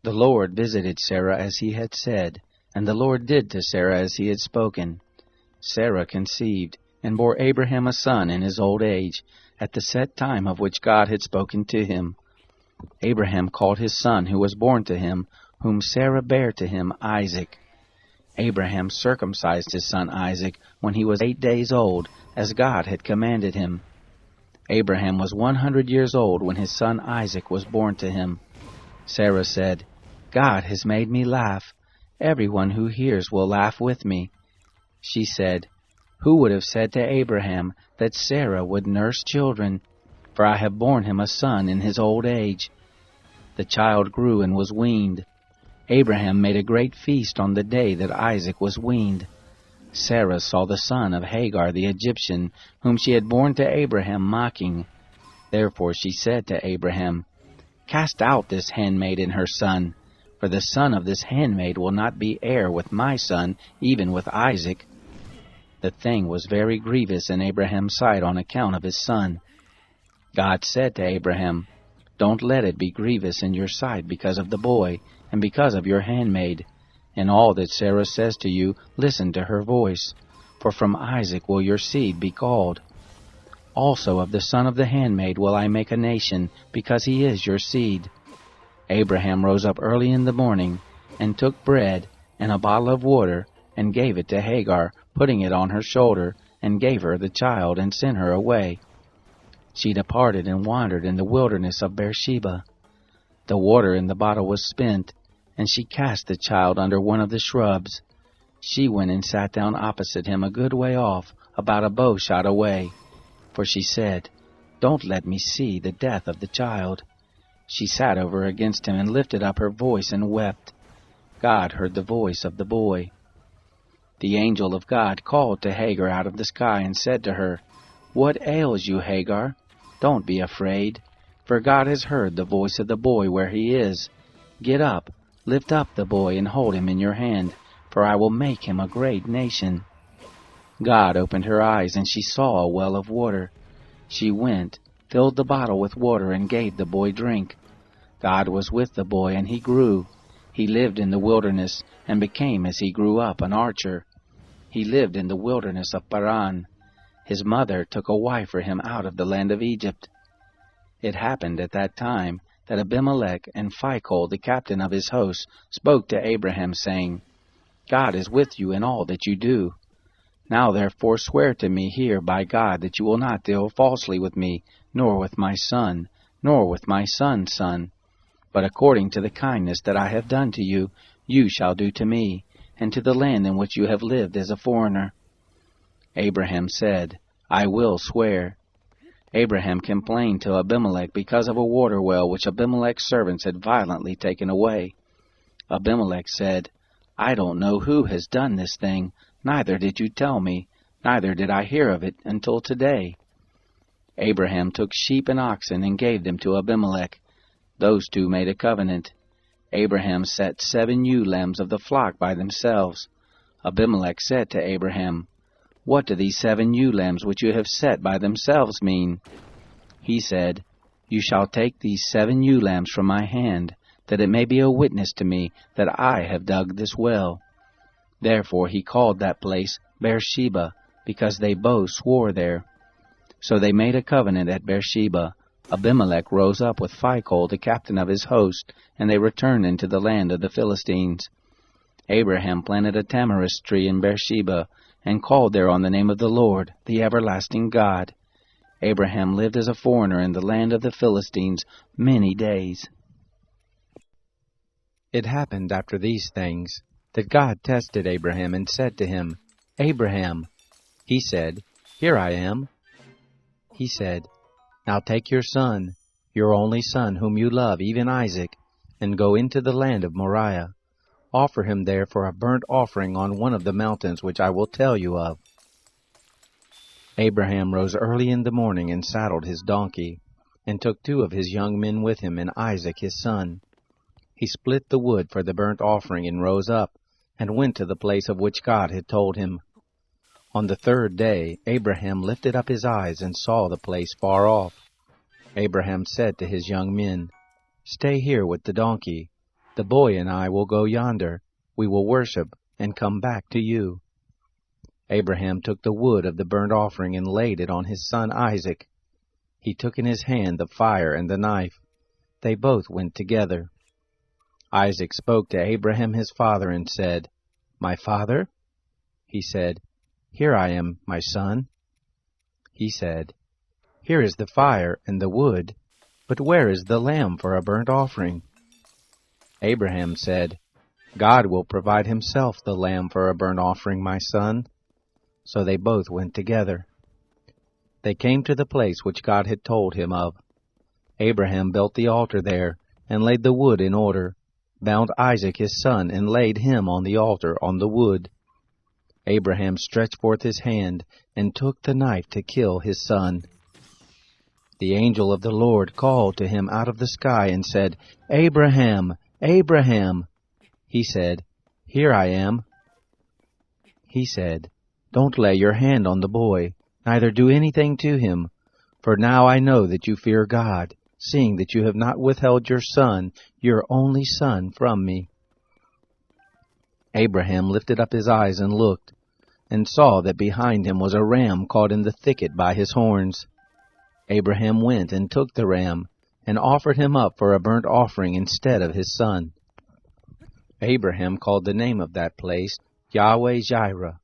The Lord visited Sarah as he had said, and the Lord did to Sarah as he had spoken. Sarah conceived, and bore Abraham a son in his old age, at the set time of which God had spoken to him. Abraham called his son who was born to him, whom Sarah bare to him, Isaac. Abraham circumcised his son Isaac when he was 8 days old, as God had commanded him. Abraham was 100 years old when his son Isaac was born to him. Sarah said, God has made me laugh. Everyone who hears will laugh with me. She said, Who would have said to Abraham that Sarah would nurse children? For I have borne him a son in his old age. The child grew and was weaned. Abraham made a great feast on the day that Isaac was weaned. Sarah saw the son of Hagar the Egyptian, whom she had borne to Abraham, mocking. Therefore she said to Abraham, Cast out this handmaid and her son, for the son of this handmaid will not be heir with my son, even with Isaac. The thing was very grievous in Abraham's sight on account of his son. God said to Abraham, Don't let it be grievous in your sight because of the boy, and because of your handmaid. In all that Sarah says to you, listen to her voice, for from Isaac will your seed be called. Also of the son of the handmaid will I make a nation, because he is your seed. Abraham rose up early in the morning, and took bread and a bottle of water, and gave it to Hagar, putting it on her shoulder, and gave her the child, and sent her away. She departed and wandered in the wilderness of Beersheba. The water in the bottle was spent, and she cast the child under one of the shrubs. She went and sat down opposite him a good way off, about a bow shot away. For she said, Don't let me see the death of the child. She sat over against him and lifted up her voice and wept. God heard the voice of the boy. The angel of God called to Hagar out of the sky and said to her, What ails you, Hagar? Don't be afraid, for God has heard the voice of the boy where he is. Get up, lift up the boy and hold him in your hand, for I will make him a great nation. God opened her eyes, and she saw a well of water. She went, filled the bottle with water, and gave the boy drink. God was with the boy, and he grew. He lived in the wilderness, and became, as he grew up, an archer. He lived in the wilderness of Paran. His mother took a wife for him out of the land of Egypt. It happened at that time that Abimelech and Phicol, the captain of his host, spoke to Abraham, saying, God is with you in all that you do. Now therefore swear to me here by God that you will not deal falsely with me, nor with my son, nor with my son's son. But according to the kindness that I have done to you, you shall do to me, and to the land in which you have lived as a foreigner. Abraham said, I will swear. Abraham complained to Abimelech because of a water well which Abimelech's servants had violently taken away. Abimelech said, I don't know who has done this thing, neither did you tell me, neither did I hear of it until today. Abraham took sheep and oxen and gave them to Abimelech. Those two made a covenant. Abraham set 7 ewe lambs of the flock by themselves. Abimelech said to Abraham, What do these 7 ewe lambs which you have set by themselves mean? He said, You shall take these 7 ewe lambs from my hand, that it may be a witness to me that I have dug this well. Therefore he called that place Beersheba, because they both swore there. So they made a covenant at Beersheba. Abimelech rose up with Phicol, the captain of his host, and they returned into the land of the Philistines. Abraham planted a tamarisk tree in Beersheba, and called there on the name of the Lord, the everlasting God. Abraham lived as a foreigner in the land of the Philistines many days. It happened after these things that God tested Abraham and said to him, Abraham. He said, Here I am. He said, Now take your son, your only son, whom you love, even Isaac, and go into the land of Moriah. Offer him there for a burnt offering on one of the mountains which I will tell you of. Abraham rose early in the morning and saddled his donkey, and took 2 of his young men with him and Isaac his son. He split the wood for the burnt offering and rose up, and went to the place of which God had told him. On the 3rd day Abraham lifted up his eyes and saw the place far off. Abraham said to his young men, Stay here with the donkey. The boy and I will go yonder. We will worship and come back to you." Abraham took the wood of the burnt offering and laid it on his son Isaac. He took in his hand the fire and the knife. They both went together. Isaac spoke to Abraham his father and said, "My father?" He said, "Here I am, my son." He said, "Here is the fire and the wood, but where is the lamb for a burnt offering?" Abraham said, "God will provide himself the lamb for a burnt offering, my son." So they both went together. They came to the place which God had told him of. Abraham built the altar there, and laid the wood in order, bound Isaac his son, and laid him on the altar on the wood. Abraham stretched forth his hand, and took the knife to kill his son. The angel of the Lord called to him out of the sky, and said, "Abraham, Abraham!" He said, "Here I am." He said, "Don't lay your hand on the boy, neither do anything to him, for now I know that you fear God, seeing that you have not withheld your son, your only son, from me." Abraham lifted up his eyes and looked, and saw that behind him was a ram caught in the thicket by his horns. Abraham went and took the ram, and offered him up for a burnt offering instead of his son. Abraham called the name of that place Yahweh-Jireh,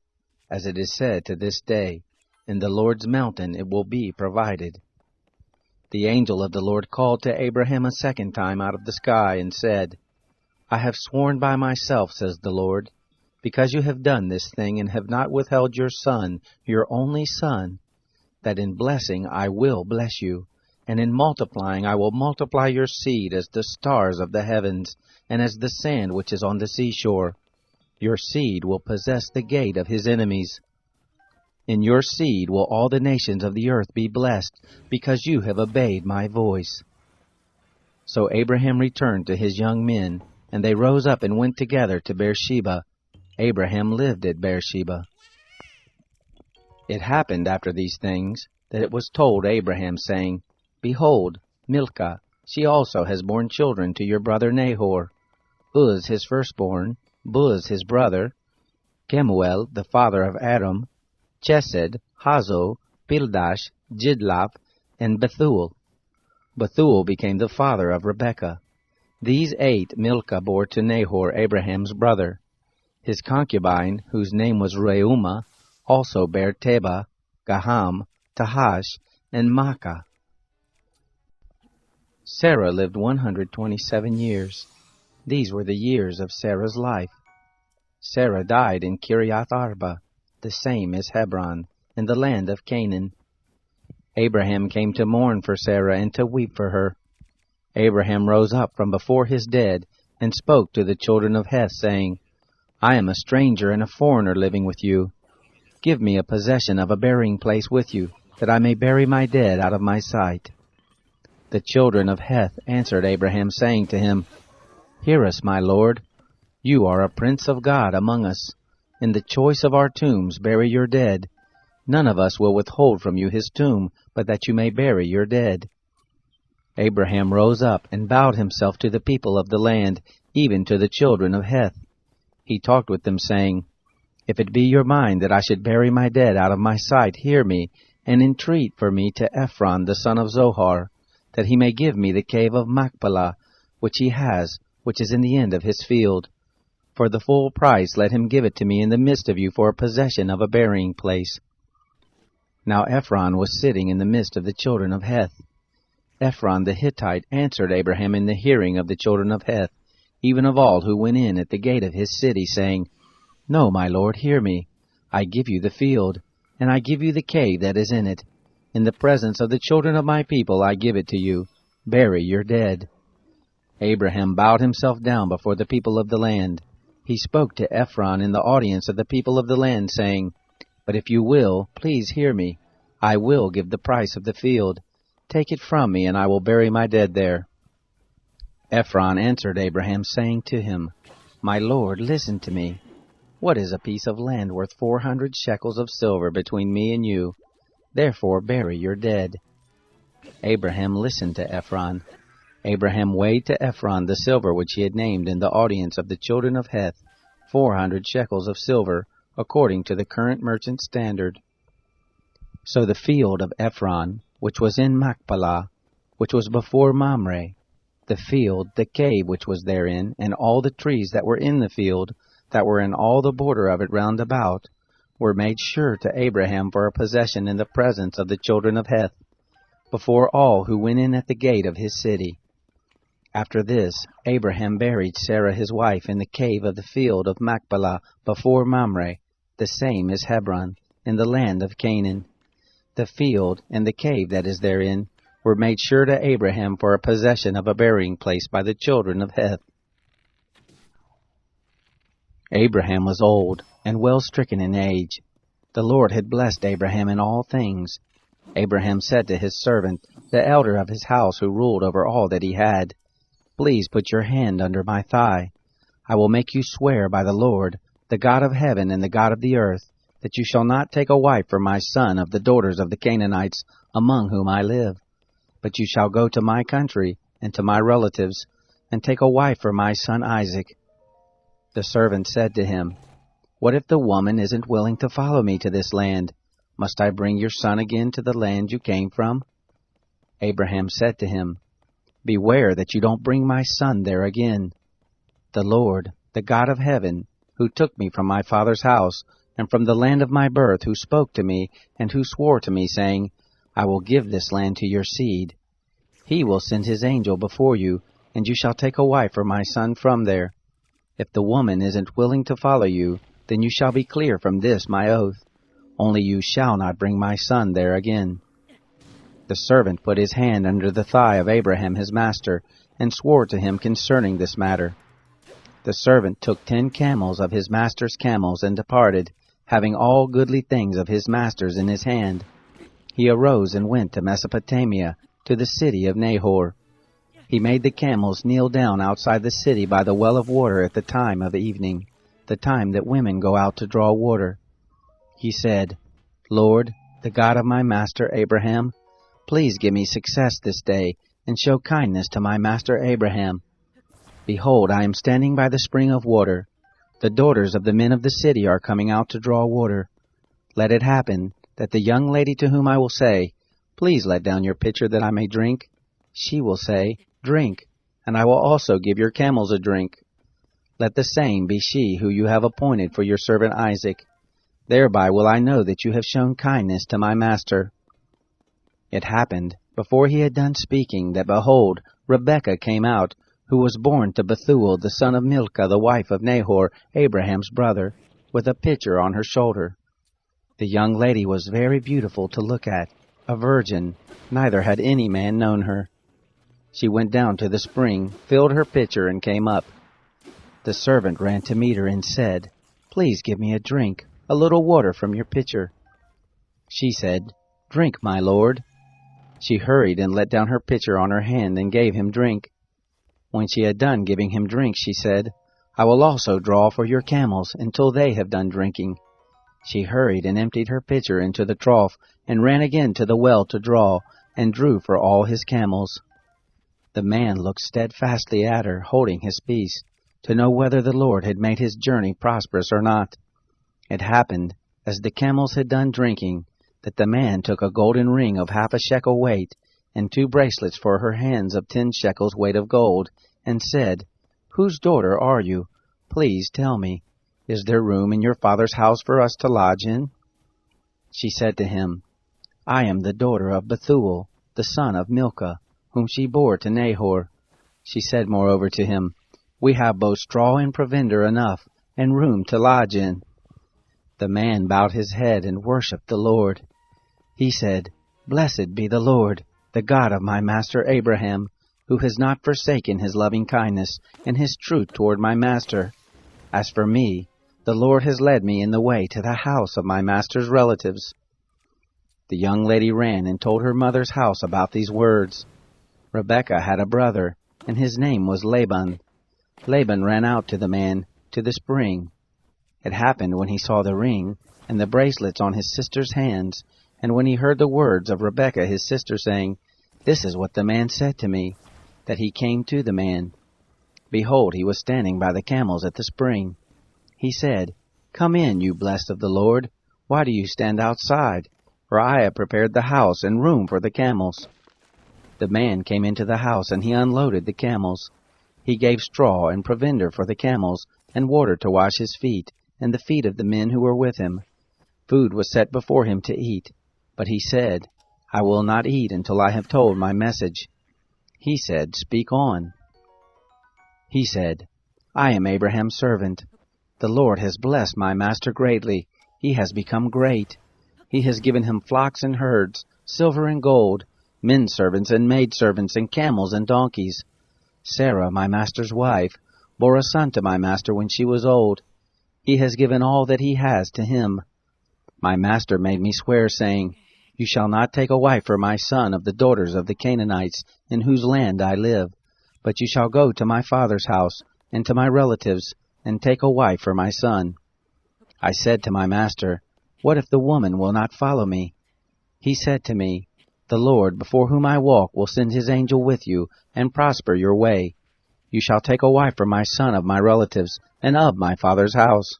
as it is said to this day, "In the Lord's mountain it will be provided." The angel of the Lord called to Abraham a second time out of the sky, and said, "I have sworn by myself, says the Lord, because you have done this thing, and have not withheld your son, your only son, that in blessing I will bless you, and in multiplying I will multiply your seed as the stars of the heavens, and as the sand which is on the seashore. Your seed will possess the gate of his enemies. In your seed will all the nations of the earth be blessed, because you have obeyed my voice." So Abraham returned to his young men, and they rose up and went together to Beersheba. Abraham lived at Beersheba. It happened after these things, that it was told Abraham, saying, "Behold, Milcah, she also has borne children to your brother Nahor, Uz his firstborn, Buz his brother, Kemuel the father of Aram, Chesed, Hazo, Pildash, Jidlaph, and Bethuel. Bethuel became the father of Rebekah. These 8 Milcah bore to Nahor, Abraham's brother. His concubine, whose name was Reumah, also bare Tebah, Gaham, Tahash, and Maacah. Sarah lived 127 years. These were the years of Sarah's life. Sarah died in Kiriath Arba, the same as Hebron, in the land of Canaan. Abraham came to mourn for Sarah and to weep for her. Abraham rose up from before his dead, and spoke to the children of Heth, saying, "I am a stranger and a foreigner living with you. Give me a possession of a burying place with you, that I may bury my dead out of my sight." The children of Heth answered Abraham, saying to him, "Hear us, my lord. You are a prince of God among us. In the choice of our tombs bury your dead. None of us will withhold from you his tomb, but that you may bury your dead." Abraham rose up and bowed himself to the people of the land, even to the children of Heth. He talked with them, saying, "If it be your mind that I should bury my dead out of my sight, hear me, and entreat for me to Ephron the son of Zohar, that he may give me the cave of Machpelah, which he has, which is in the end of his field. For the full price let him give it to me in the midst of you for a possession of a burying place." Now Ephron was sitting in the midst of the children of Heth. Ephron the Hittite answered Abraham in the hearing of the children of Heth, even of all who went in at the gate of his city, saying, "No, my lord, hear me. I give you the field, and I give you the cave that is in it. In the presence of the children of my people I give it to you. Bury your dead." Abraham bowed himself down before the people of the land. He spoke to Ephron in the audience of the people of the land, saying, "But if you will, please hear me. I will give the price of the field. Take it from me, and I will bury my dead there." Ephron answered Abraham, saying to him, "My lord, listen to me. What is a piece of land worth 400 shekels of silver between me and you? Therefore bury your dead." Abraham listened to Ephron. Abraham weighed to Ephron the silver which he had named in the audience of the children of Heth, 400 shekels of silver, according to the current merchant standard. So the field of Ephron, which was in Machpelah, which was before Mamre, the field, the cave which was therein, and all the trees that were in the field, that were in all the border of it round about, were made sure to Abraham for a possession in the presence of the children of Heth, before all who went in at the gate of his city. After this, Abraham buried Sarah his wife in the cave of the field of Machpelah before Mamre, the same is Hebron, in the land of Canaan. The field and the cave that is therein were made sure to Abraham for a possession of a burying place by the children of Heth. Abraham was old and well stricken in age. The Lord had blessed Abraham in all things. Abraham said to his servant, the elder of his house who ruled over all that he had, "Please put your hand under my thigh. I will make you swear by the Lord, the God of heaven and the God of the earth, that you shall not take a wife for my son of the daughters of the Canaanites among whom I live. But you shall go to my country and to my relatives, and take a wife for my son Isaac." The servant said to him, "What if the woman isn't willing to follow me to this land? Must I bring your son again to the land you came from?" Abraham said to him, "Beware that you don't bring my son there again. The Lord, the God of heaven, who took me from my father's house and from the land of my birth, who spoke to me and who swore to me, saying, 'I will give this land to your seed,' he will send his angel before you, and you shall take a wife for my son from there. If the woman isn't willing to follow you, then you shall be clear from this my oath. Only you shall not bring my son there again." The servant put his hand under the thigh of Abraham his master, and swore to him concerning this matter. The servant took 10 camels of his master's camels, and departed, having all goodly things of his master's in his hand. He arose and went to Mesopotamia, to the city of Nahor. He made the camels kneel down outside the city by the well of water at the time of evening, the time that women go out to draw water. He said, "Lord, the God of my master Abraham, please give me success this day, and show kindness to my master Abraham. Behold, I am standing by the spring of water. The daughters of the men of the city are coming out to draw water. Let it happen that the young lady to whom I will say, 'Please let down your pitcher that I may drink,' she will say, 'Drink, and I will also give your camels a drink.' Let the same be she who you have appointed for your servant Isaac. Thereby will I know that you have shown kindness to my master." It happened, before he had done speaking, that behold, Rebekah came out, who was born to Bethuel the son of Milcah, the wife of Nahor, Abraham's brother, with a pitcher on her shoulder. The young lady was very beautiful to look at, a virgin, neither had any man known her. She went down to the spring, filled her pitcher, and came up. The servant ran to meet her and said, "Please give me a drink, a little water from your pitcher." She said, "Drink, my lord." She hurried and let down her pitcher on her hand and gave him drink. When she had done giving him drink, she said, "I will also draw for your camels until they have done drinking." She hurried and emptied her pitcher into the trough, and ran again to the well to draw, and drew for all his camels. The man looked steadfastly at her, holding his peace, to know whether the Lord had made his journey prosperous or not. It happened, as the camels had done drinking, that the man took a golden ring of 1/2 shekel weight, and 2 bracelets for her hands of 10 shekels weight of gold, and said, "Whose daughter are you? Please tell me. Is there room in your father's house for us to lodge in?" She said to him, "I am the daughter of Bethuel, the son of Milcah, whom she bore to Nahor." She said moreover to him, "We have both straw and provender enough, and room to lodge in." The man bowed his head and worshipped the Lord. He said, "Blessed be the Lord, the God of my master Abraham, who has not forsaken his loving kindness and his truth toward my master. As for me, the Lord has led me in the way to the house of my master's relatives." The young lady ran and told her mother's house about these words. Rebekah had a brother, and his name was Laban. Laban ran out to the man, to the spring. It happened when he saw the ring and the bracelets on his sister's hands, and when he heard the words of Rebekah his sister saying, "This is what the man said to me," that he came to the man. Behold, he was standing by the camels at the spring. He said, Come in, you blessed of the Lord. Why do you stand outside? For I have prepared the house and room for the camels. The man came into the house, and he unloaded the camels. He gave straw and provender for the camels, and water to wash his feet, and the feet of the men who were with him. Food was set before him to eat. But he said, I will not eat until I have told my message. He said, Speak on. He said, I am Abraham's servant. The Lord has blessed my master greatly. He has become great. He has given him flocks and herds, silver and gold, men servants and maidservants, and camels and donkeys. Sarah, my master's wife, bore a son to my master when she was old. He has given all that he has to him. My master made me swear, saying, You shall not take a wife for my son of the daughters of the Canaanites, in whose land I live, but you shall go to my father's house, and to my relatives, and take a wife for my son. I said to my master, What if the woman will not follow me? He said to me, The Lord, before whom I walk, will send his angel with you, and prosper your way. You shall take a wife for my son of my relatives, and of my father's house.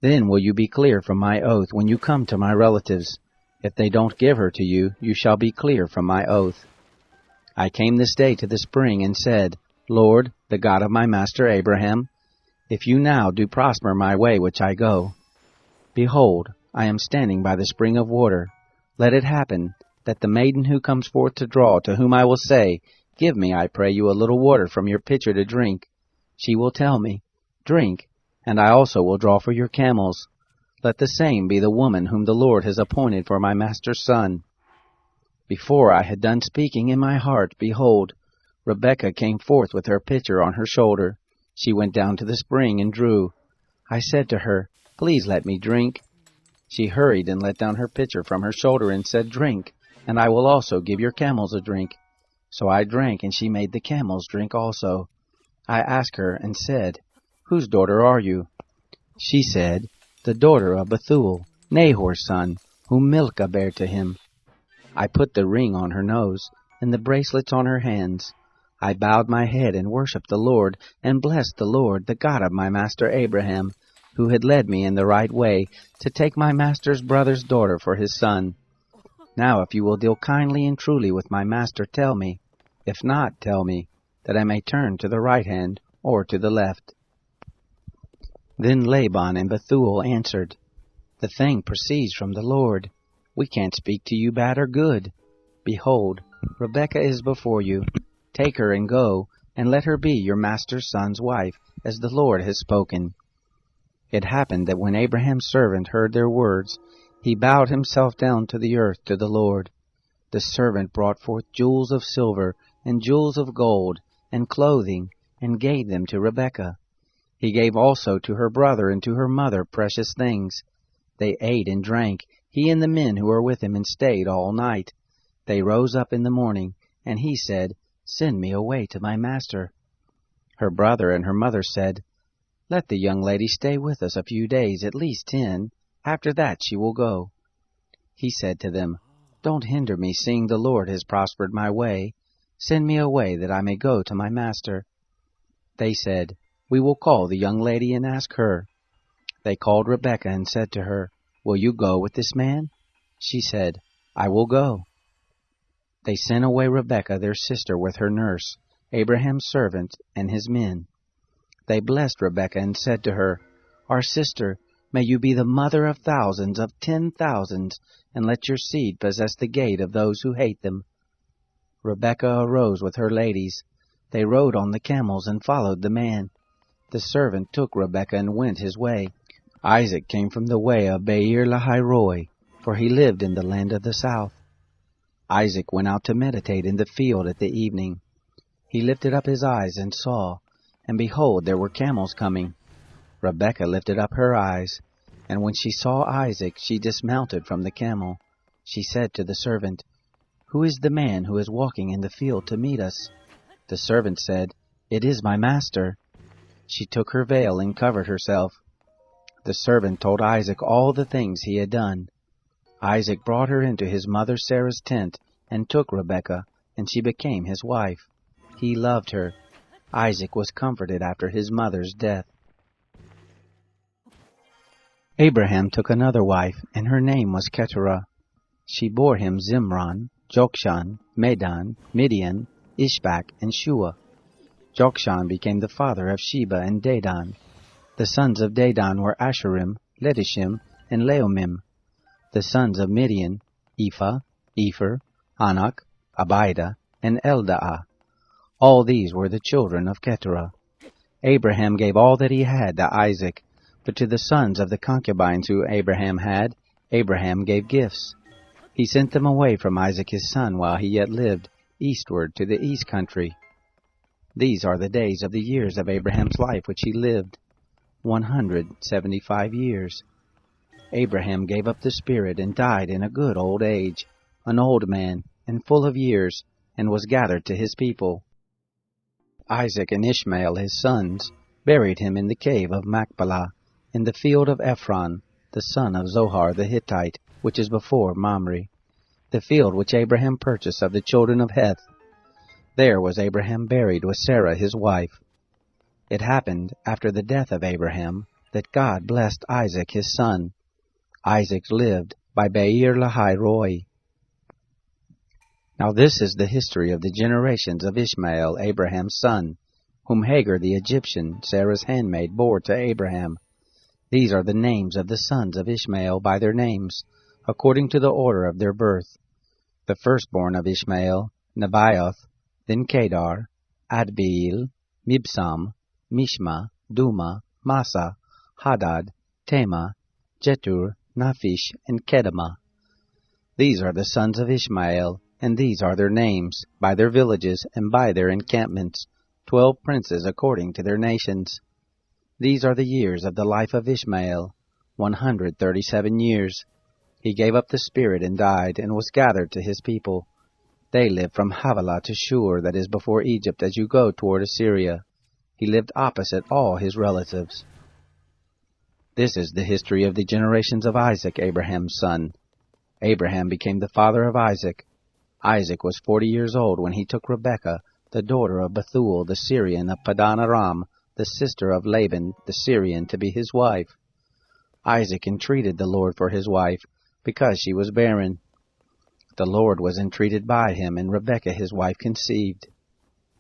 Then will you be clear from my oath when you come to my relatives. If they don't give her to you, you shall be clear from my oath. I came this day to the spring, and said, Lord, the God of my master Abraham, if you now do prosper my way which I go, behold, I am standing by the spring of water. Let it happen, that the maiden who comes forth to draw, to whom I will say, Give me, I pray you, a little water from your pitcher to drink, she will tell me, Drink, and I also will draw for your camels. Let the same be the woman whom the Lord has appointed for my master's son. Before I had done speaking in my heart, behold, Rebekah came forth with her pitcher on her shoulder. She went down to the spring and drew. I said to her, Please let me drink. She hurried and let down her pitcher from her shoulder and said, Drink, and I will also give your camels a drink. So I drank, and she made the camels drink also. I asked her and said, Whose daughter are you? She said, The daughter of Bethuel, Nahor's son, whom Milcah bare to him. I put the ring on her nose, and the bracelets on her hands. I bowed my head and worshipped the Lord, and blessed the Lord, the God of my master Abraham, who had led me in the right way, to take my master's brother's daughter for his son. Now if you will deal kindly and truly with my master, tell me. If not, tell me, that I may turn to the right hand or to the left. Then Laban and Bethuel answered, The thing proceeds from the Lord. We can't speak to you bad or good. Behold, Rebekah is before you. Take her and go, and let her be your master's son's wife, as the Lord has spoken. It happened that when Abraham's servant heard their words, he bowed himself down to the earth to the Lord. The servant brought forth jewels of silver, and jewels of gold, and clothing, and gave them to Rebekah. He gave also to her brother and to her mother precious things. They ate and drank, he and the men who were with him, and stayed all night. They rose up in the morning, and he said, Send me away to my master. Her brother and her mother said, Let the young lady stay with us a few days, at least 10. After that she will go. He said to them, Don't hinder me, seeing the Lord has prospered my way. Send me away, that I may go to my master. They said, We will call the young lady and ask her. They called Rebekah and said to her, Will you go with this man? She said, I will go. They sent away Rebekah their sister with her nurse, Abraham's servant, and his men. They blessed Rebekah and said to her, Our sister, may you be the mother of thousands, of 10,000s, and let your seed possess the gate of those who hate them. Rebekah arose with her ladies. They rode on the camels and followed the man. The servant took Rebekah and went his way. Isaac came from the way of Beer-lahai-roi, for he lived in the land of the south. Isaac went out to meditate in the field at the evening. He lifted up his eyes and saw, and behold, there were camels coming. Rebekah lifted up her eyes, and when she saw Isaac, she dismounted from the camel. She said to the servant, Who is the man who is walking in the field to meet us? The servant said, It is my master. She took her veil and covered herself. The servant told Isaac all the things he had done. Isaac brought her into his mother Sarah's tent, and took Rebekah, and she became his wife. He loved her. Isaac was comforted after his mother's death. Abraham took another wife, and her name was Keturah. She bore him Zimran, Jokshan, Medan, Midian, Ishbak, and Shua. Jokshan became the father of Sheba and Dedan. The sons of Dedan were Asherim, Letishim, and Leomim. The sons of Midian, Ephah, Epher, Anak, Abida, and Eldaah. All these were the children of Keturah. Abraham gave all that he had to Isaac, but to the sons of the concubines who Abraham had, Abraham gave gifts. He sent them away from Isaac his son while he yet lived, eastward to the east country. These are the days of the years of Abraham's life which he lived, 175 years. Abraham gave up the spirit and died in a good old age, an old man and full of years, and was gathered to his people. Isaac and Ishmael his sons buried him in the cave of Machpelah, in the field of Ephron, the son of Zohar the Hittite, which is before Mamre, the field which Abraham purchased of the children of Heth. There was Abraham buried with Sarah his wife. It happened after the death of Abraham that God blessed Isaac his son. Isaac lived by Beer Lahai Roi. Now this is the history of the generations of Ishmael, Abraham's son, whom Hagar the Egyptian, Sarah's handmaid, bore to Abraham. These are the names of the sons of Ishmael by their names, according to the order of their birth. The firstborn of Ishmael, Nebaioth, then Kedar, Adbeel, Mibsam, Mishma, Duma, Massa, Hadad, Tema, Jetur, Naphish, and Kedemah. These are the sons of Ishmael, and these are their names, by their villages and by their encampments, 12 princes according to their nations. These are the years of the life of Ishmael, 137 years. He gave up the spirit and died, and was gathered to his people. They lived from Havilah to Shur, that is before Egypt, as you go toward Assyria. He lived opposite all his relatives. This is the history of the generations of Isaac, Abraham's son. Abraham became the father of Isaac. Isaac was 40 years old when he took Rebekah, the daughter of Bethuel the Syrian of Padan Aram, the sister of Laban the Syrian, to be his wife. Isaac entreated the Lord for his wife, because she was barren. The Lord was entreated by him, and Rebekah his wife conceived.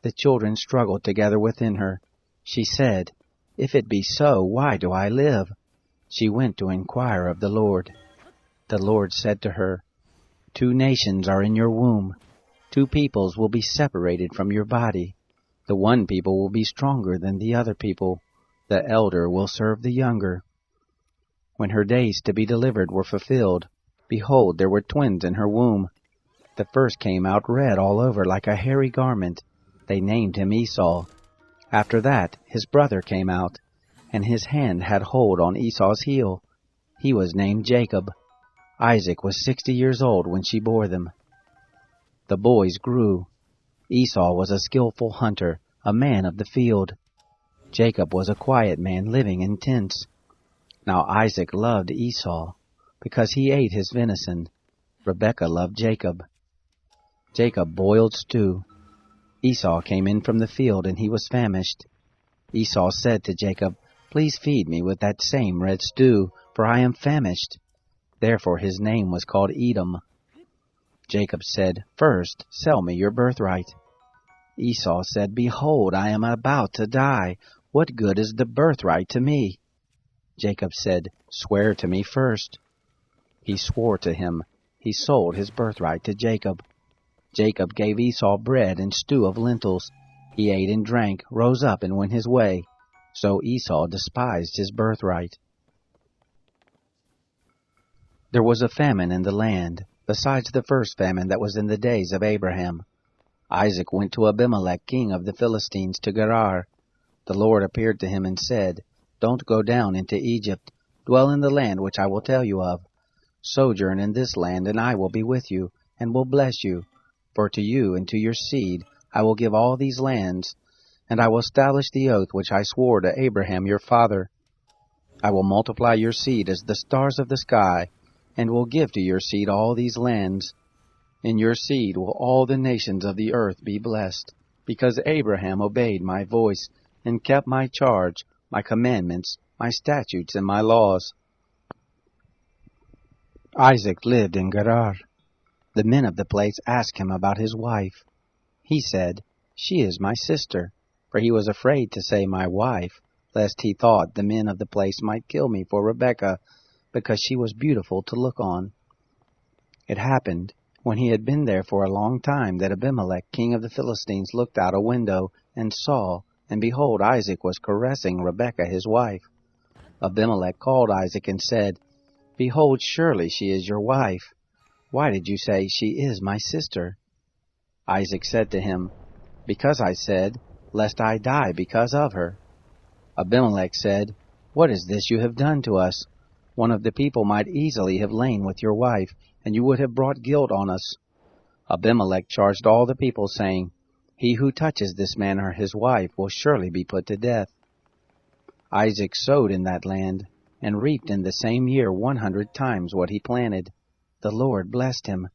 The children struggled together within her. She said, "If it be so, why do I live?" She went to inquire of the Lord. The Lord said to her, "2 nations are in your womb. 2 peoples will be separated from your body. The one people will be stronger than the other people. The elder will serve the younger." When her days to be delivered were fulfilled, behold, there were twins in her womb. The first came out red all over like a hairy garment. They named him Esau. After that his brother came out, and his hand had hold on Esau's heel. He was named Jacob. Isaac was 60 years old when she bore them. The boys grew. Esau was a skillful hunter, a man of the field. Jacob was a quiet man living in tents. Now Isaac loved Esau, because he ate his venison. Rebekah loved Jacob. Jacob boiled stew. Esau came in from the field, and he was famished. Esau said to Jacob, "Please feed me with that same red stew, for I am famished." Therefore his name was called Edom. Jacob said, "First, sell me your birthright." Esau said, "Behold, I am about to die. What good is the birthright to me?" Jacob said, "Swear to me first." He swore to him. He sold his birthright to Jacob. Jacob gave Esau bread and stew of lentils. He ate and drank, rose up, and went his way. So Esau despised his birthright. There was a famine in the land, besides the first famine that was in the days of Abraham. Isaac went to Abimelech, king of the Philistines, to Gerar. The Lord appeared to him and said, "Don't go down into Egypt. Dwell in the land which I will tell you of. Sojourn in this land, and I will be with you, and will bless you. For to you and to your seed I will give all these lands, and I will establish the oath which I swore to Abraham your father. I will multiply your seed as the stars of the sky, and will give to your seed all these lands. In your seed will all the nations of the earth be blessed. because Abraham obeyed my voice, and kept my charge, my commandments, my statutes, and my laws. Isaac lived in Gerar. The men of the place asked him about his wife. He said, "She is my sister," for he was afraid to say my wife, lest he thought the men of the place might kill me for Rebekah, because she was beautiful to look on. It happened, when he had been there for a long time, that Abimelech, king of the Philistines, looked out a window, and saw, and behold, Isaac was caressing Rebekah his wife. Abimelech called Isaac and said, "Behold, surely she is your wife. Why did you say, 'She is my sister'?" Isaac said to him, "Because I said, lest I die because of her." Abimelech said, "What is this you have done to us? One of the people might easily have lain with your wife, and you would have brought guilt on us." Abimelech charged all the people, saying, "He who touches this man or his wife will surely be put to death." Isaac sowed in that land, and reaped in the same year 100 times what he planted. The Lord blessed him.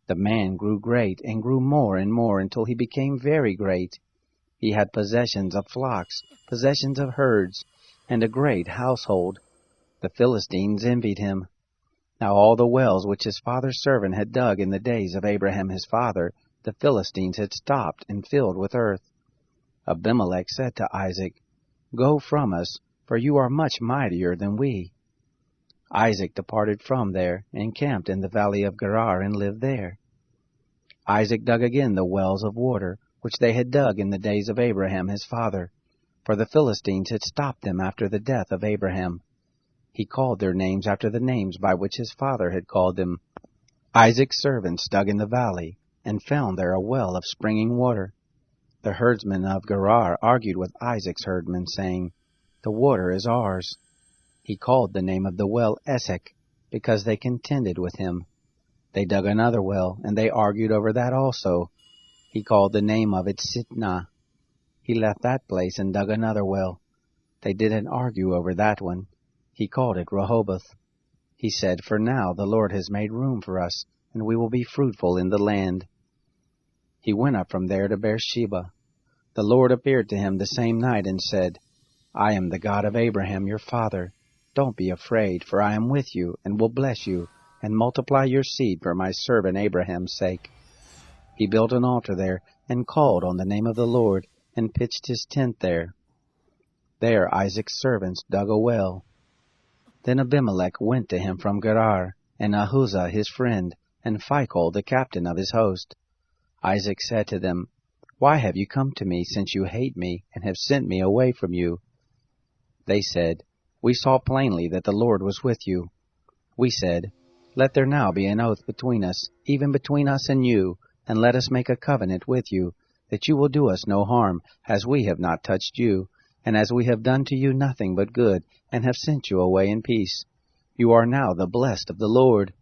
The man grew great, and grew more and more, until he became very great. He had possessions of flocks, possessions of herds, and a great household. The Philistines envied him. Now all the wells which his father's servant had dug in the days of Abraham his father, the Philistines had stopped and filled with earth. Abimelech said to Isaac, "Go from us, for you are much mightier than we." Isaac departed from there, and camped in the valley of Gerar, and lived there. Isaac dug again the wells of water, which they had dug in the days of Abraham his father, for the Philistines had stopped them after the death of Abraham. He called their names after the names by which his father had called them. Isaac's servants dug in the valley, and found there a well of springing water. The herdsmen of Gerar argued with Isaac's herdmen, saying, "The water is ours." He called the name of the well Esek, because they contended with him. They dug another well, and they argued over that also. He called the name of it Sitnah. He left that place and dug another well. They didn't argue over that one. He called it Rehoboth. He said, "For now the Lord has made room for us, and we will be fruitful in the land." He went up from there to Beersheba. The Lord appeared to him the same night and said, "I am the God of Abraham your father. Don't be afraid, for I am with you, and will bless you, and multiply your seed for my servant Abraham's sake." He built an altar there, and called on the name of the Lord, and pitched his tent there. There Isaac's servants dug a well. Then Abimelech went to him from Gerar, and Ahuzah his friend, and Phicol the captain of his host. Isaac said to them, "Why have you come to me, since you hate me, and have sent me away from you?" They said, "We saw plainly that the Lord was with you." We said, "Let there now be an oath between us, even between us and you, and let us make a covenant with you, that you will do us no harm, as we have not touched you, and as we have done to you nothing but good, and have sent you away in peace. You are now the blessed of the Lord."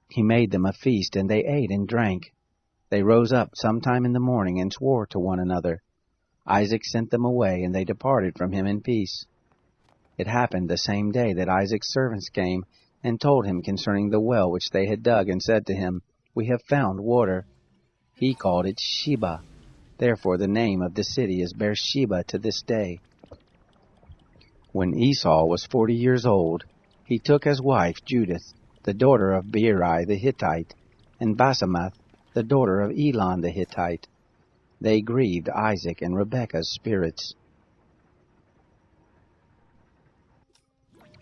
He made them a feast, and they ate and drank. They rose up sometime in the morning, and swore to one another. Isaac sent them away, and they departed from him in peace. It happened the same day that Isaac's servants came, and told him concerning the well which they had dug, and said to him, "We have found water." He called it Sheba. Therefore the name of the city is Beersheba to this day. When Esau was 40 years old, he took as wife Judith, the daughter of Beeri the Hittite, and Basemath, the daughter of Elon the Hittite. They grieved Isaac and Rebekah's spirits.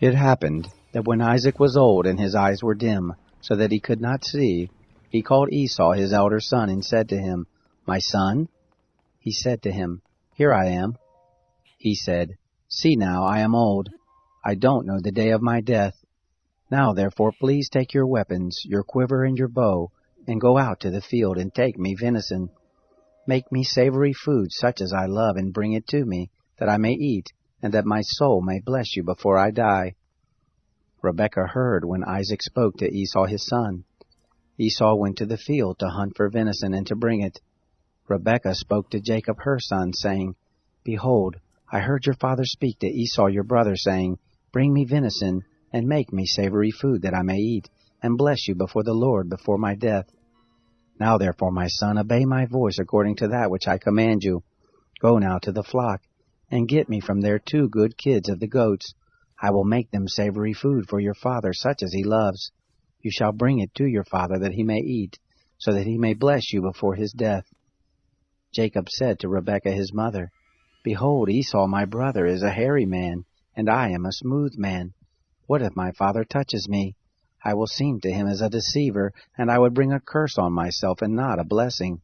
It happened that when Isaac was old and his eyes were dim, so that he could not see, he called Esau his elder son, and said to him, "My son?" He said to him, "Here I am." He said, "See now, I am old. I don't know the day of my death. Now therefore please take your weapons, your quiver and your bow, and go out to the field and take me venison. Make me savory food such as I love, and bring it to me, that I may eat, and that my soul may bless you before I die." Rebekah heard when Isaac spoke to Esau his son. Esau went to the field to hunt for venison and to bring it. Rebekah spoke to Jacob her son, saying, "Behold, I heard your father speak to Esau your brother, saying, 'Bring me venison, and make me savory food that I may eat, and bless you before the Lord before my death.' Now therefore, my son, obey my voice according to that which I command you. Go now to the flock, and get me from there 2 good kids of the goats. I will make them savory food for your father, such as he loves. You shall bring it to your father, that he may eat, so that he may bless you before his death. Jacob said to Rebekah his mother, Behold, Esau my brother is a hairy man, and I am a smooth man. What if my father touches me? I will seem to him as a deceiver, and I would bring a curse on myself and not a blessing.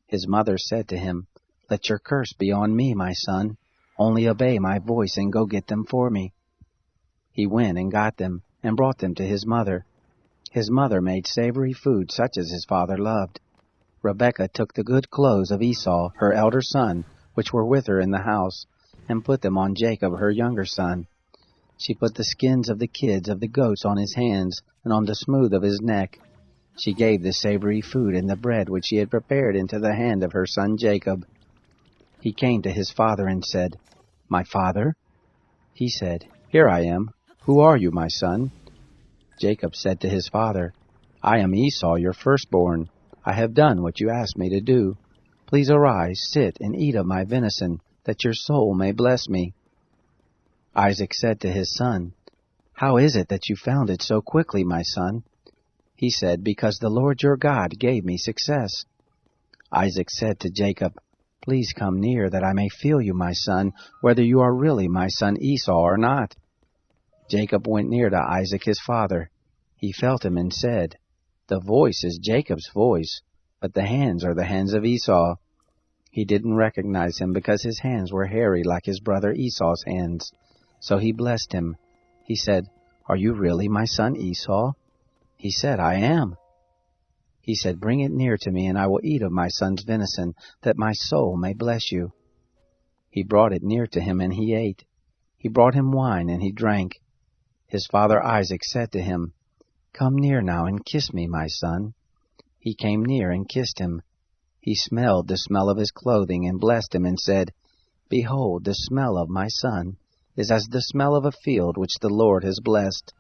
His mother said to him, Let your curse be on me, my son. Only obey my voice and go get them for me. He went and got them, and brought them to his mother. His mother made savory food such as his father loved. Rebekah took the good clothes of Esau, her elder son, which were with her in the house, and put them on Jacob, her younger son. She put the skins of the kids of the goats on his hands, and on the smooth of his neck. She gave the savory food and the bread which she had prepared into the hand of her son Jacob. He came to his father and said, My father? He said, Here I am. Who are you, my son? Jacob said to his father, I am Esau, your firstborn. I have done what you asked me to do. Please arise, sit, and eat of my venison, that your soul may bless me. Isaac said to his son, How is it that you found it so quickly, my son? He said, Because the Lord your God gave me success. Isaac said to Jacob, Please come near, that I may feel you, my son, whether you are really my son Esau or not. Jacob went near to Isaac his father. He felt him and said, The voice is Jacob's voice, but the hands are the hands of Esau. He didn't recognize him because his hands were hairy like his brother Esau's hands. So he blessed him. He said, Are you really my son Esau? He said, I am. He said, Bring it near to me, and I will eat of my son's venison, that my soul may bless you. He brought it near to him, and he ate. He brought him wine, and he drank. His father Isaac said to him, Come near now and kiss me, my son. He came near and kissed him. He smelled the smell of his clothing, and blessed him, and said, Behold, the smell of my son is as the smell of a field which the Lord has blessed.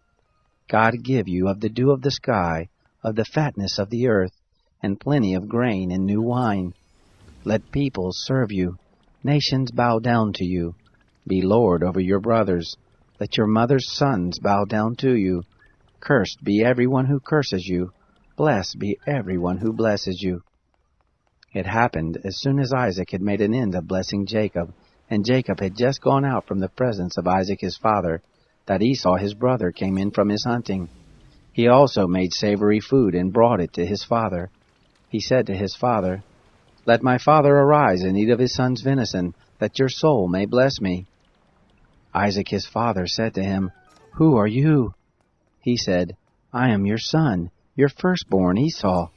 God give you of the dew of the sky, of the fatness of the earth, and plenty of grain and new wine. Let peoples serve you, nations bow down to you. Be lord over your brothers. Let your mother's sons bow down to you. Cursed be everyone who curses you. Blessed be everyone who blesses you. It happened, as soon as Isaac had made an end of blessing Jacob, and Jacob had just gone out from the presence of Isaac his father, that Esau his brother came in from his hunting. He also made savory food and brought it to his father. He said to his father, Let my father arise and eat of his son's venison, that your soul may bless me. Isaac his father said to him, Who are you? He said, I am your son, your firstborn Esau.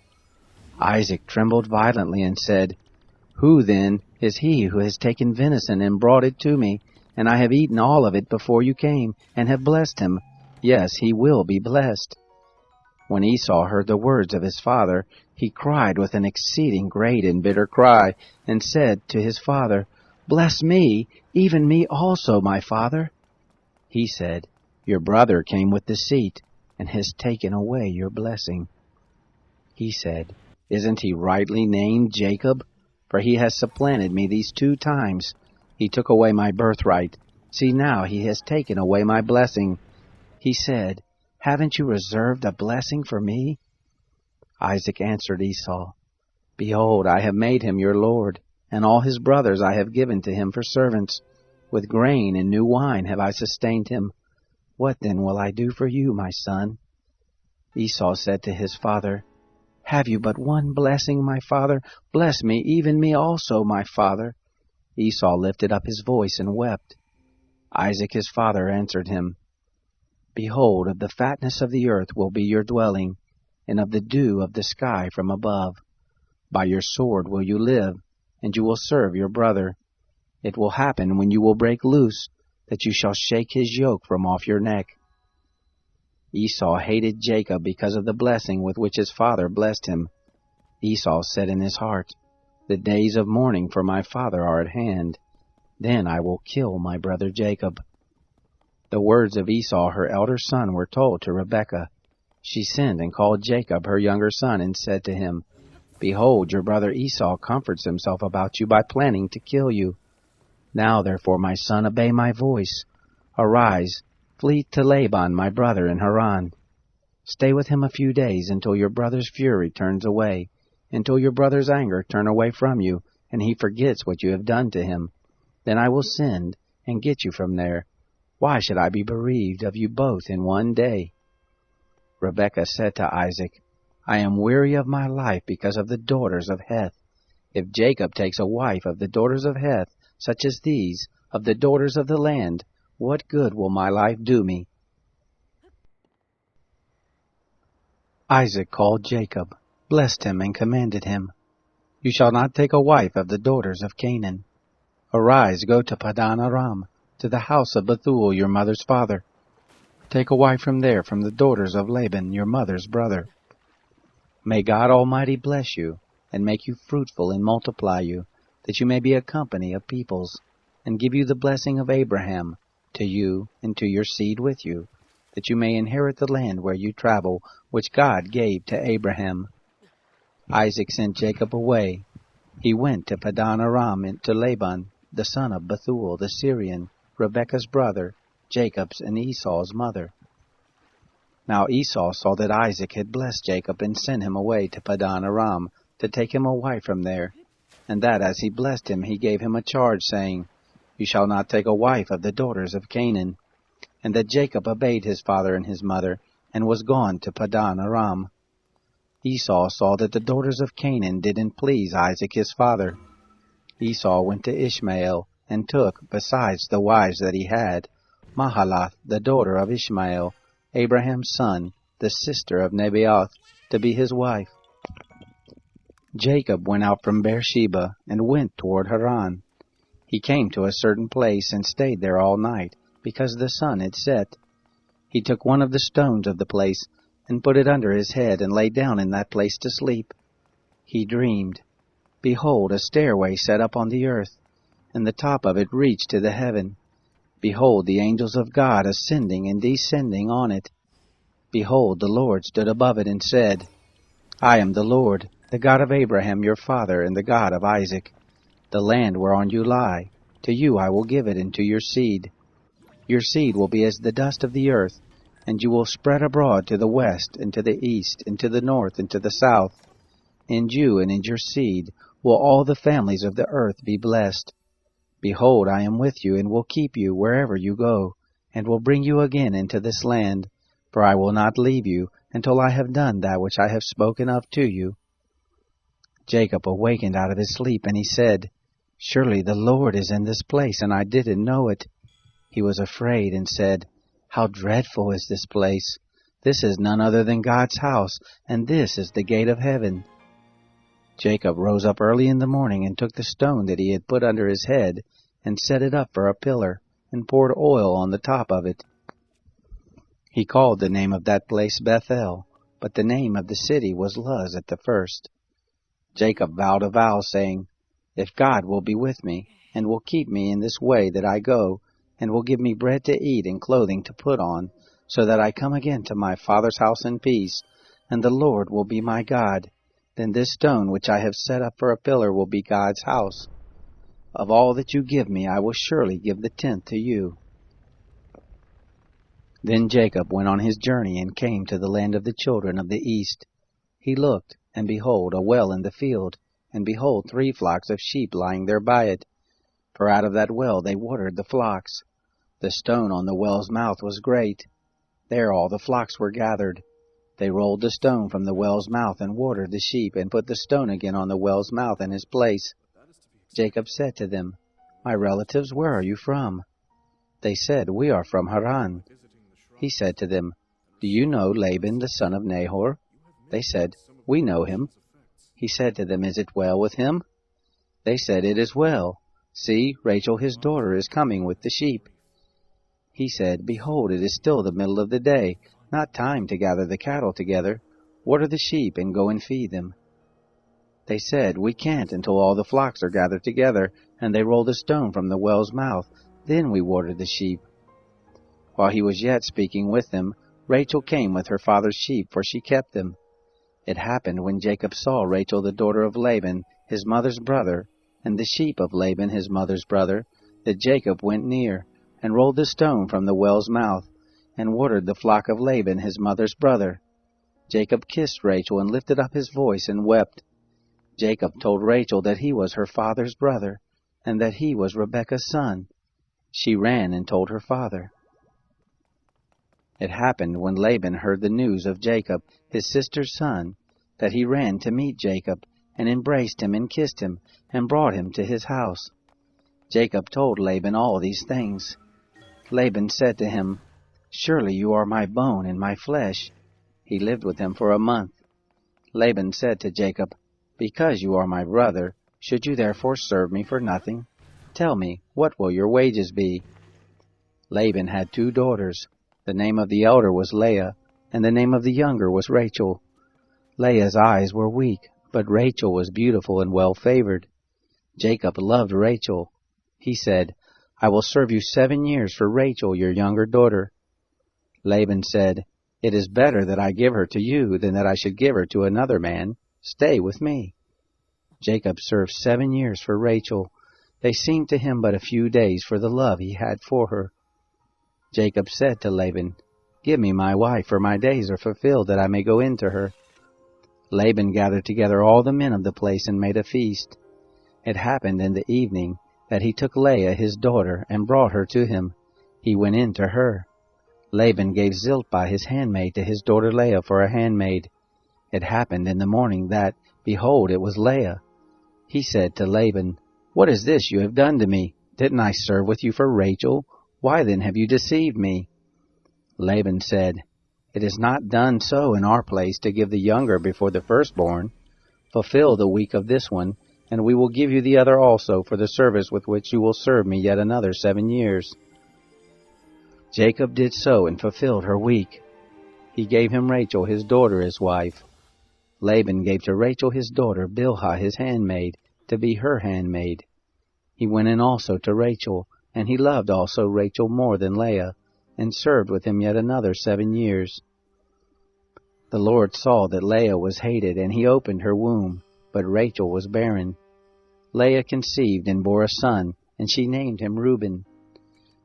Isaac trembled violently and said, Who then is he who has taken venison and brought it to me, and I have eaten all of it before you came, and have blessed him? Yes, he will be blessed. When Esau heard the words of his father, he cried with an exceeding great and bitter cry, and said to his father, Bless me, even me also, my father. He said, Your brother came with deceit, and has taken away your blessing. He said, Isn't he rightly named Jacob? For he has supplanted me these 2 times. He took away my birthright. See, now he has taken away my blessing. He said, Haven't you reserved a blessing for me? Isaac answered Esau, Behold, I have made him your lord, and all his brothers I have given to him for servants. With grain and new wine have I sustained him. What then will I do for you, my son? Esau said to his father, Have you but one blessing, my father? Bless me, even me also, my father. Esau lifted up his voice and wept. Isaac his father answered him, Behold, of the fatness of the earth will be your dwelling, and of the dew of the sky from above. By your sword will you live, and you will serve your brother. It will happen when you will break loose, that you shall shake his yoke from off your neck. Esau hated Jacob because of the blessing with which his father blessed him. Esau said in his heart, The days of mourning for my father are at hand. Then I will kill my brother Jacob. The words of Esau her elder son were told to Rebekah. She sent and called Jacob her younger son, and said to him, Behold, your brother Esau comforts himself about you by planning to kill you. Now therefore, my son, obey my voice. Arise, flee to Laban my brother in Haran. Stay with him a few days until your brother's fury turns away, until your brother's anger turn away from you, and he forgets what you have done to him. Then I will send and get you from there. Why should I be bereaved of you both in one day? Rebekah said to Isaac, I am weary of my life because of the daughters of Heth. If Jacob takes a wife of the daughters of Heth, such as these, of the daughters of the land, what good will my life do me? Isaac called Jacob, blessed him, and commanded him, You shall not take a wife of the daughters of Canaan. Arise, go to Padan Aram, to the house of Bethuel your mother's father. Take a wife from there, from the daughters of Laban your mother's brother. May God Almighty bless you, and make you fruitful and multiply you, that you may be a company of peoples, and give you the blessing of Abraham, to you and to your seed with you, that you may inherit the land where you travel, which God gave to Abraham. Isaac sent Jacob away. He went to Padan Aram to Laban, the son of Bethuel the Syrian, Rebekah's brother, Jacob's and Esau's mother. Now Esau saw that Isaac had blessed Jacob and sent him away to Padan Aram to take him a wife from there, and that as he blessed him he gave him a charge, saying, You shall not take a wife of the daughters of Canaan. And that Jacob obeyed his father and his mother, and was gone to Padan Aram. Esau saw that the daughters of Canaan didn't please Isaac his father. Esau went to Ishmael, and took, besides the wives that he had, Mahalath, the daughter of Ishmael, Abraham's son, the sister of Nebaioth, to be his wife. Jacob went out from Beersheba, and went toward Haran. He came to a certain place, and stayed there all night, because the sun had set. He took one of the stones of the place, and put it under his head, and lay down in that place to sleep. He dreamed, Behold, a stairway set up on the earth, and the top of it reached to the heaven. Behold, the angels of God ascending and descending on it. Behold, the Lord stood above it, and said, I am the Lord, the God of Abraham your father, and the God of Isaac. The land whereon you lie, to you I will give it, and to your seed. Your seed will be as the dust of the earth, and you will spread abroad to the west, and to the east, and to the north, and to the south. In you and in your seed will all the families of the earth be blessed. Behold, I am with you, and will keep you wherever you go, and will bring you again into this land, for I will not leave you until I have done that which I have spoken of to you. Jacob awakened out of his sleep, and he said, Surely the Lord is in this place, and I didn't know it. He was afraid, and said, How dreadful is this place! This is none other than God's house, and this is the gate of heaven. Jacob rose up early in the morning, and took the stone that he had put under his head, and set it up for a pillar, and poured oil on the top of it. He called the name of that place Bethel, but the name of the city was Luz at the first. Jacob vowed a vow, saying, If God will be with me, and will keep me in this way that I go, and will give me bread to eat and clothing to put on, so that I come again to my father's house in peace, and the Lord will be my God, then this stone which I have set up for a pillar will be God's house. Of all that you give me, I will surely give the tenth to you. Then Jacob went on his journey, and came to the land of the children of the east. He looked, and behold, a well in the field, and behold, 3 flocks of sheep lying there by it. For out of that well they watered the flocks. The stone on the well's mouth was great. There all the flocks were gathered. They rolled the stone from the well's mouth, and watered the sheep, and put the stone again on the well's mouth in his place. Jacob said to them, My relatives, where are you from? They said, We are from Haran. He said to them, Do you know Laban the son of Nahor? They said, We know him. He said to them, Is it well with him? They said, It is well. See, Rachel his daughter is coming with the sheep. He said, Behold, it is still the middle of the day, not time to gather the cattle together. Water the sheep, and go and feed them. They said, We can't until all the flocks are gathered together, and they roll the stone from the well's mouth. Then we water the sheep. While he was yet speaking with them, Rachel came with her father's sheep, for she kept them. It happened when Jacob saw Rachel the daughter of Laban, his mother's brother, and the sheep of Laban his mother's brother, that Jacob went near, and rolled the stone from the well's mouth, and watered the flock of Laban his mother's brother. Jacob kissed Rachel, and lifted up his voice, and wept. Jacob told Rachel that he was her father's brother, and that he was Rebekah's son. She ran and told her father. It happened when Laban heard the news of Jacob, his sister's son, that he ran to meet Jacob, and embraced him and kissed him, and brought him to his house. Jacob told Laban all these things. Laban said to him, "Surely you are my bone and my flesh." He lived with him for a month. Laban said to Jacob, "Because you are my brother, should you therefore serve me for nothing? Tell me, what will your wages be?" Laban had 2 daughters. The name of the elder was Leah, and the name of the younger was Rachel. Leah's eyes were weak, but Rachel was beautiful and well-favored. Jacob loved Rachel. He said, "I will serve you 7 years for Rachel, your younger daughter." Laban said, "It is better that I give her to you than that I should give her to another man. Stay with me." Jacob served 7 years for Rachel. They seemed to him but a few days for the love he had for her. Jacob said to Laban, "Give me my wife, for my days are fulfilled, that I may go in to her." Laban gathered together all the men of the place and made a feast. It happened in the evening that he took Leah his daughter and brought her to him. He went in to her. Laban gave Zilpah his handmaid to his daughter Leah for a handmaid. It happened in the morning that, behold, it was Leah. He said to Laban, "What is this you have done to me? Didn't I serve with you for Rachel? Why then have you deceived me?" Laban said, "It is not done so in our place to give the younger before the firstborn. Fulfill the week of this one, and we will give you the other also for the service with which you will serve me yet another 7 years." Jacob did so and fulfilled her week. He gave him Rachel his daughter as wife. Laban gave to Rachel his daughter Bilhah his handmaid, to be her handmaid. He went in also to Rachel, and he loved also Rachel more than Leah, and served with him yet another 7 years. The Lord saw that Leah was hated, and he opened her womb, but Rachel was barren. Leah conceived and bore a son, and she named him Reuben.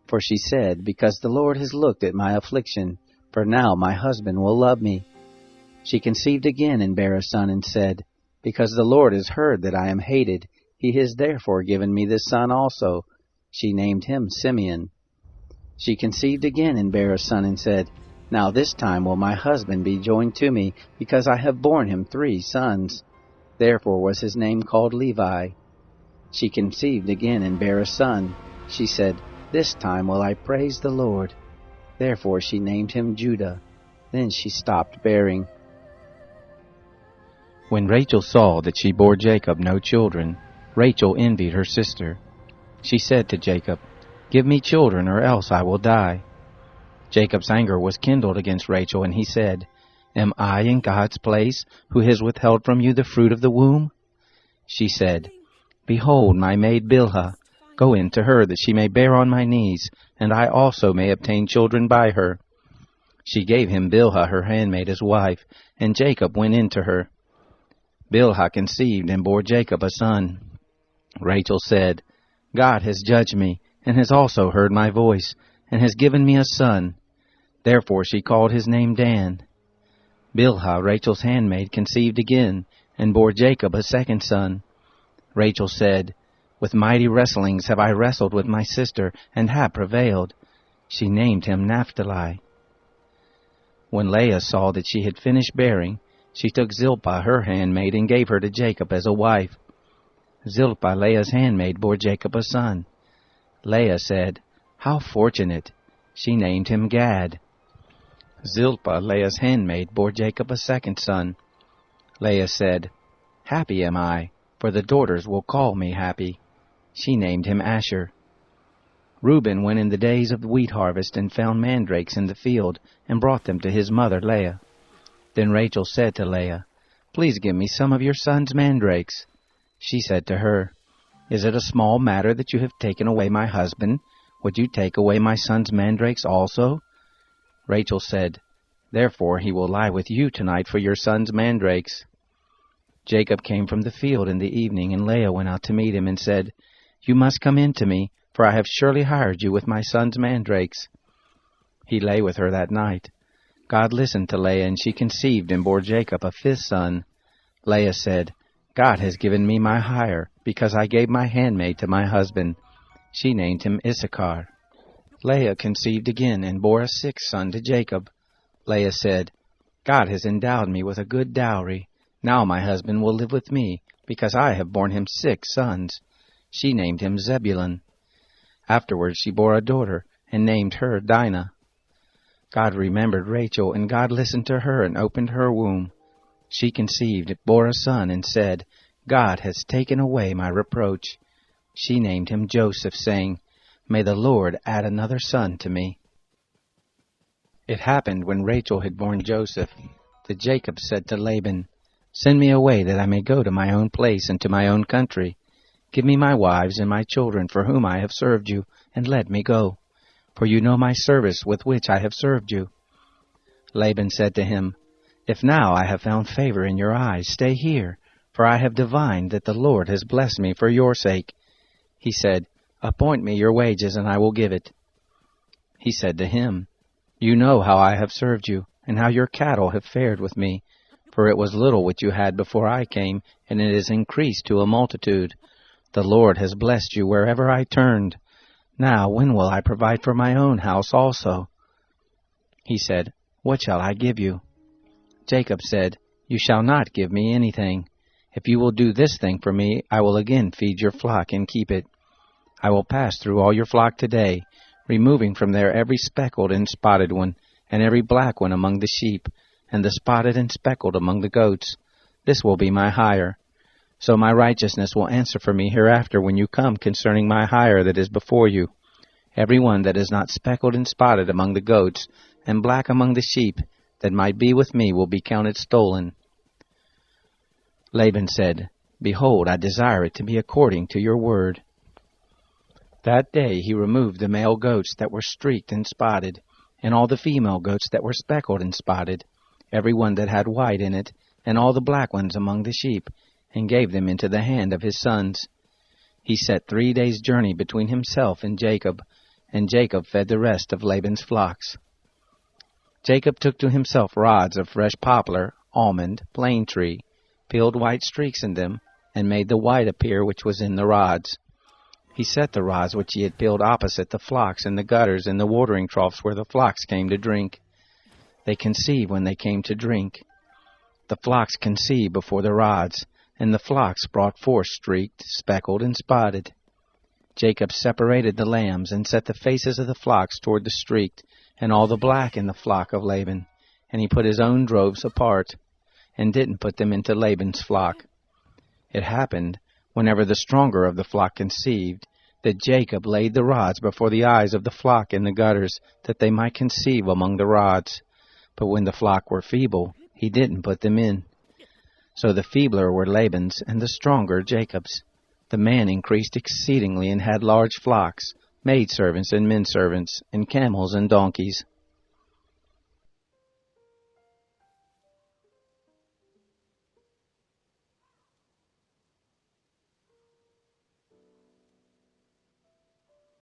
For she said, "Because the Lord has looked at my affliction, for now my husband will love me." She conceived again and bare a son, and said, "Because the Lord has heard that I am hated, he has therefore given me this son also." She named him Simeon. She conceived again and bare a son, and said, "Now this time will my husband be joined to me, because I have borne him 3 sons. Therefore was his name called Levi. She conceived again and bare a son. She said, "This time will I praise the Lord." Therefore she named him Judah. Then she stopped bearing. When Rachel saw that she bore Jacob no children, Rachel envied her sister. She said to Jacob, "Give me children, or else I will die." Jacob's anger was kindled against Rachel, and he said, "Am I in God's place, who has withheld from you the fruit of the womb?" She said, "Behold, my maid Bilhah, go in to her, that she may bear on my knees, and I also may obtain children by her." She gave him Bilhah her handmaid as wife, and Jacob went in to her. Bilhah conceived and bore Jacob a son. Rachel said, "God has judged me, and has also heard my voice, and has given me a son." Therefore she called his name Dan. Bilhah, Rachel's handmaid, conceived again, and bore Jacob a second son. Rachel said, "With mighty wrestlings have I wrestled with my sister, and have prevailed." She named him Naphtali. When Leah saw that she had finished bearing, she took Zilpah her handmaid, and gave her to Jacob as a wife. Zilpah, Leah's handmaid, bore Jacob a son. Leah said, "How fortunate!" She named him Gad. Zilpah, Leah's handmaid, bore Jacob a second son. Leah said, "Happy am I, for the daughters will call me happy." She named him Asher. Reuben went in the days of the wheat harvest, and found mandrakes in the field, and brought them to his mother Leah. Then Rachel said to Leah, "Please give me some of your son's mandrakes." She said to her, "Is it a small matter that you have taken away my husband? Would you take away my son's mandrakes also?" Rachel said, Therefore he will lie with you tonight for your son's mandrakes. Jacob came from the field in the evening, and Leah went out to meet him and said, You must come in to me, for I have surely hired you with my son's mandrakes. He lay with her that night. God listened to Leah, and she conceived and bore Jacob a fifth son. Leah said, God has given me my hire, because I gave my handmaid to my husband. She named him Issachar. Leah conceived again and bore a sixth son to Jacob. Leah said, God has endowed me with a good dowry. Now my husband will live with me, because I have borne him 6 sons. She named him Zebulun. Afterwards she bore a daughter, and named her Dinah. God remembered Rachel, and God listened to her and opened her womb. She conceived, bore a son, and said, God has taken away my reproach. She named him Joseph, saying, May the Lord add another son to me. It happened when Rachel had borne Joseph, that Jacob said to Laban, Send me away, that I may go to my own place and to my own country. Give me my wives and my children, for whom I have served you, and let me go. For you know my service with which I have served you. Laban said to him, If now I have found favor in your eyes, stay here, for I have divined that the Lord has blessed me for your sake. He said, Appoint me your wages, and I will give it. He said to him, You know how I have served you, and how your cattle have fared with me. For it was little which you had before I came, and it is increased to a multitude. The Lord has blessed you wherever I turned. Now when will I provide for my own house also? He said, What shall I give you? Jacob said, You shall not give me anything. If you will do this thing for me, I will again feed your flock and keep it. I will pass through all your flock today, removing from there every speckled and spotted one, and every black one among the sheep, and the spotted and speckled among the goats. This will be my hire. So my righteousness will answer for me hereafter when you come concerning my hire that is before you. Every one that is not speckled and spotted among the goats, and black among the sheep, that might be with me will be counted stolen. Laban said, Behold, I desire it to be according to your word. That day he removed the male goats that were streaked and spotted, and all the female goats that were speckled and spotted, every one that had white in it, and all the black ones among the sheep, and gave them into the hand of his sons. He set 3 days' journey between himself and Jacob fed the rest of Laban's flocks. Jacob took to himself rods of fresh poplar, almond, plane tree, peeled white streaks in them, and made the white appear which was in the rods. He set the rods which he had peeled opposite the flocks in the gutters and the watering troughs where the flocks came to drink. They conceived when they came to drink. The flocks conceived before the rods, and the flocks brought forth streaked, speckled, and spotted. Jacob separated the lambs, and set the faces of the flocks toward the streaked, and all the black in the flock of Laban. And he put his own droves apart, and didn't put them into Laban's flock. It happened, whenever the stronger of the flock conceived, that Jacob laid the rods before the eyes of the flock in the gutters, that they might conceive among the rods. But when the flock were feeble, he didn't put them in. So the feebler were Laban's, and the stronger Jacob's. The man increased exceedingly, and had large flocks, maidservants and menservants, and camels and donkeys.